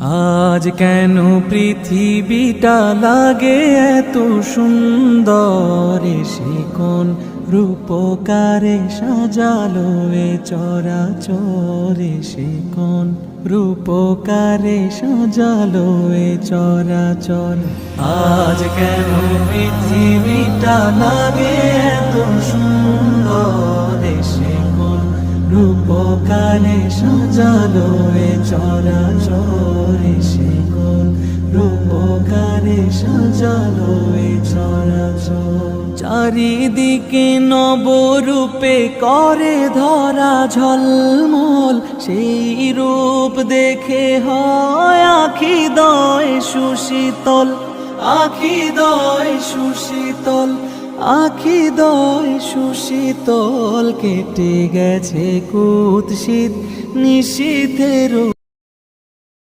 আজ কেন পৃথিবীটা লাগে এত সুন্দর, সে কোন রূপকারে সাজালো এ চরাচরে, সে কোন রূপকারে সাজালো এ চরাচর। আজ কেন পৃথিবীটা লাগে এত সুন্দর, সে কোন রূপকারে সাজালো এ চরাচরে, সে কোন রূপকারে সাজালো এ চরাচর। চারিদিকে নবরূপে করে ধরা ঝলমল, সেই রূপ দেখে হয় আখি দয় সুশীতল, আখি দয় সুশীতল, আখি দয় সুশীতল। কেটে গেছে কুৎসিত নিশীথের